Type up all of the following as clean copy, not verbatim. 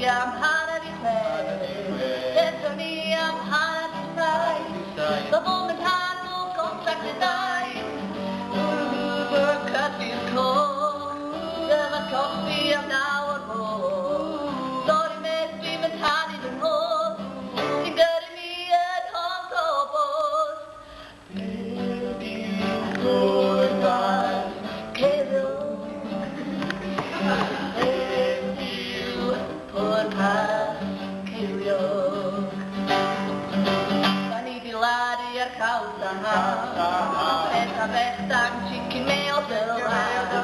am hanner I chwe, Eto ni am hanner I sai, The moment had no contract to die, Uber cut his coat, Never coffee am now or more, Sorry mess we met had in the hole, You got me at home so boss, Baby, goodbye, Kevin. Essa vesta que meu pelo lado,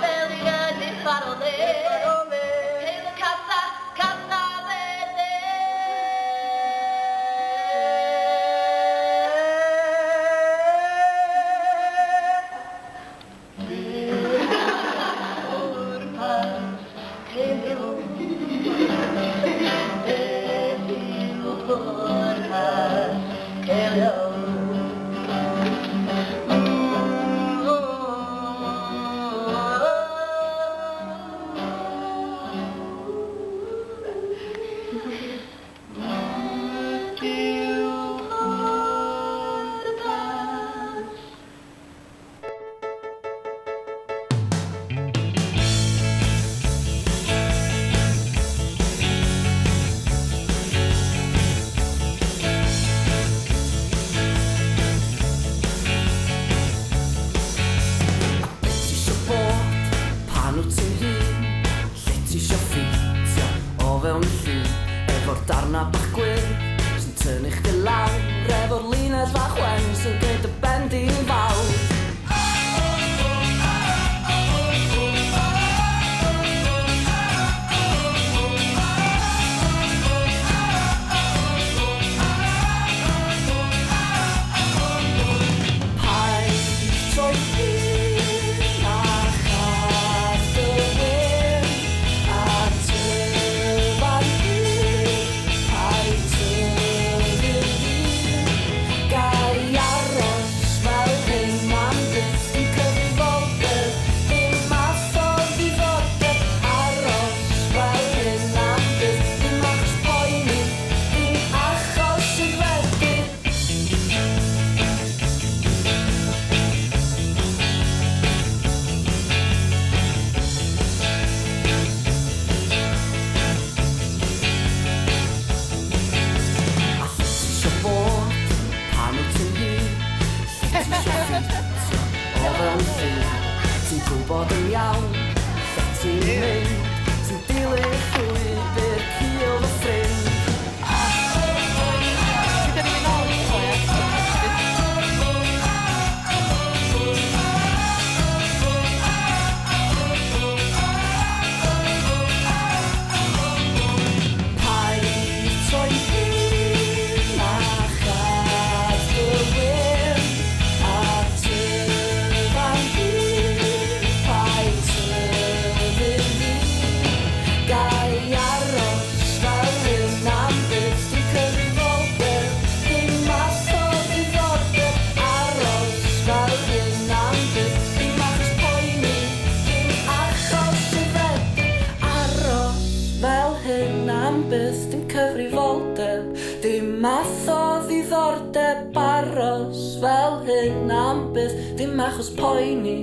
Belia de farole, Ele casa verde. Por paz que eu, por paz que eu. Darna bach gwyn sy'n tynnu chdi lawr efo'r linell fach wen sy'n gweud y bendi yn fawr bod yn iawn, lle ti'n mynd, ti'n dilyn llwybr cil fy ffrind. Fel hyn am byth, dim achos poeni,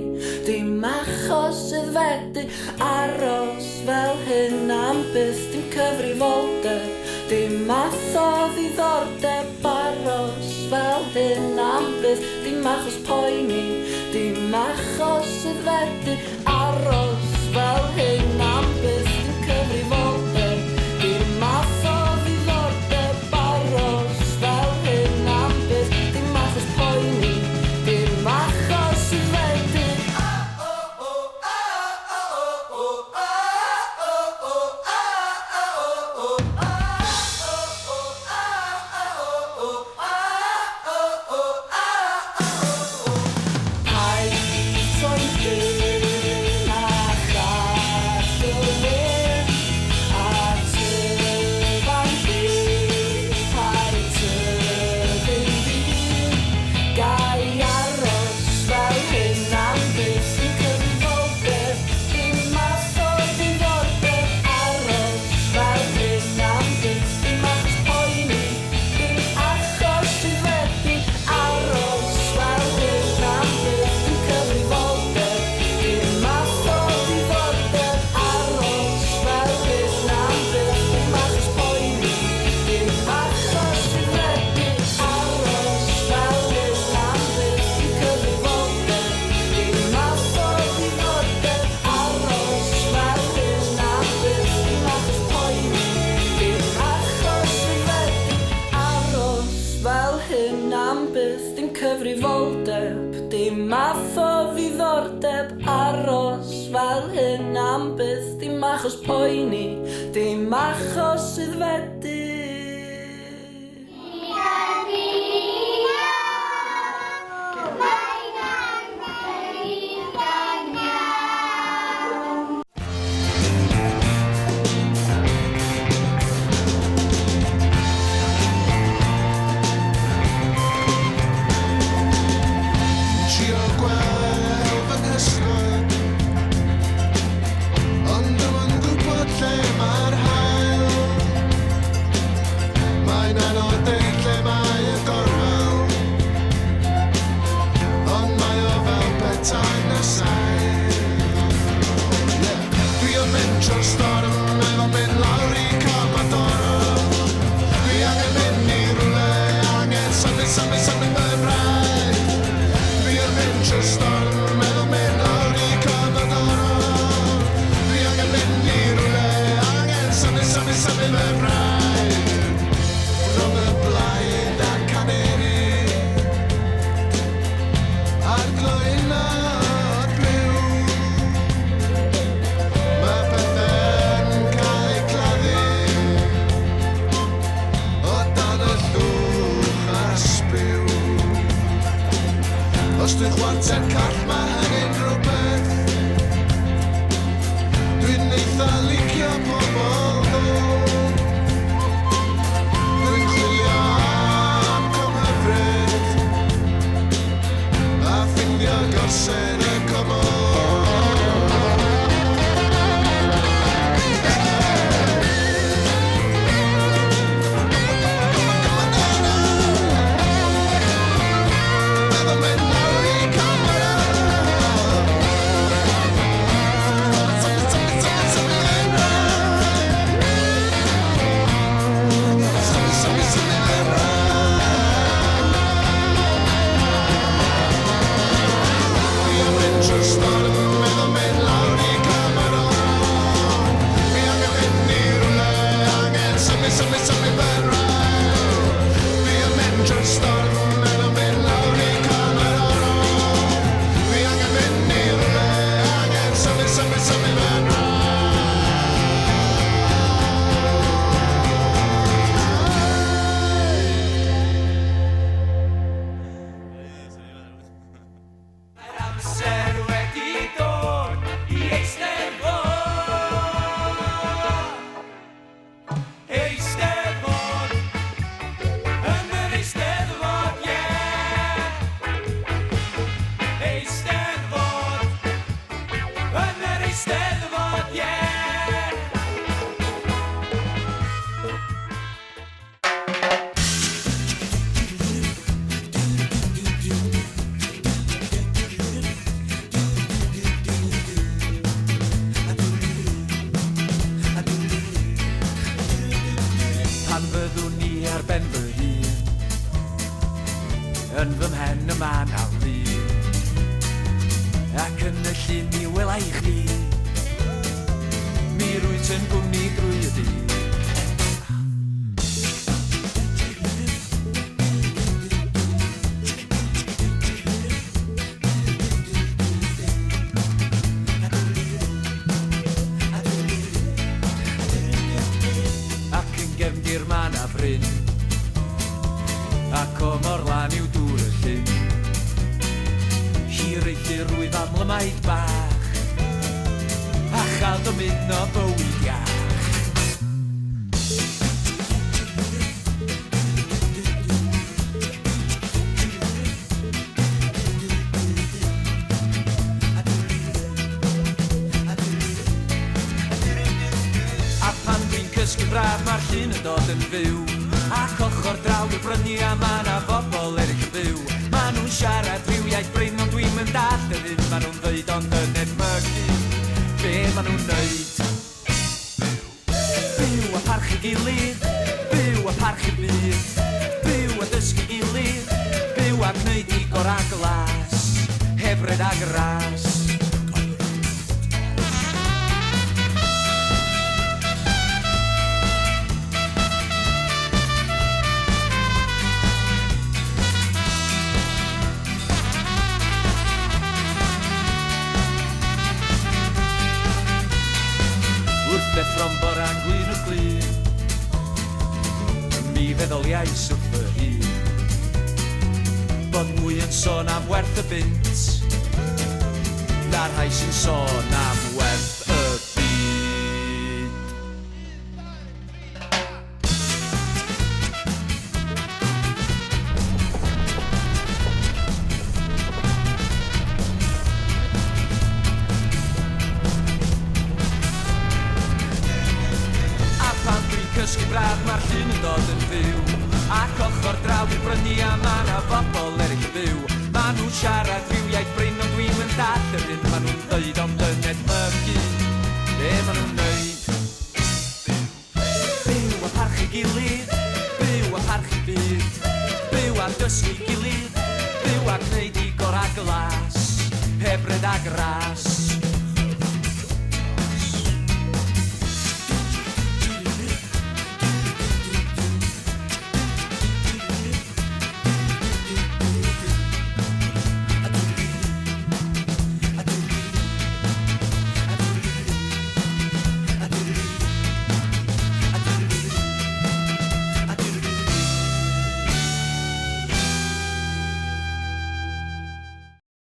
dim achos aeddfedu. Aros fel hyn am byth, dim cyfrifoldeb, dim math o ddiddordeb. Aros fel hyn am byth, dim achos poeni, dim achos aeddfedu. Aros fel hyn am byth, dim cyfrifoldeb, dim math o ddiddordeb. Aros fel hyn am byth, dim achos poeni, dim achos aeddfedu. Paid troi'n dyn a Dim math o ddiddordeb aros fel hyn am byth. Dim achos poeni, dim achos aeddfedu. Yn fy mhen y man awlu ac yn y llun mi wela I chdi mi rwyt yn gwmni drwy y dydd ac yn gefndir man a bryn ac o mor lan i'w dŵr y llyn Hireithir rwydd amlymaid bach a chael domyn o bywyd iach a pan dwi'n cysgu'n braf mae'r llun yn dod yn fyw ac ochr draw i'r brynu a ma' na bobl eryll yn byw ma' nhw'n siarad rhyw iaith bryn ond dwi'm yn dall yr hyn ma' nhw'n dweud ond yn edmygu be ma' nhw'n neud byw a parchu gilydd byw a parchu byd byw a dysgu gilydd byw a gwneud I gor a glas hebred a gras Deffro'n boran gwyn y glin Mi feddoliais wrth fy hun Bod mwy yn sôn am werth y bint Na'r rhai sy'n sôn am werth y byd A pan dwi'n cysgu braf mae'r llun yn dod yn fyw Ac ochr draw i'r brynu a ma' na bobl eraill yn byw Ma' nhw'n siarad rhyw iaith bryn ond dwi'm yn dall yr hyn Ma' nhw'n dweud ond dyned mygu Be ma' nhw'n neud Byw a parchu gilydd Byw a parchu byd Byw a dysgu gilydd Byw a gwneud i gorau glas Hebryd a gras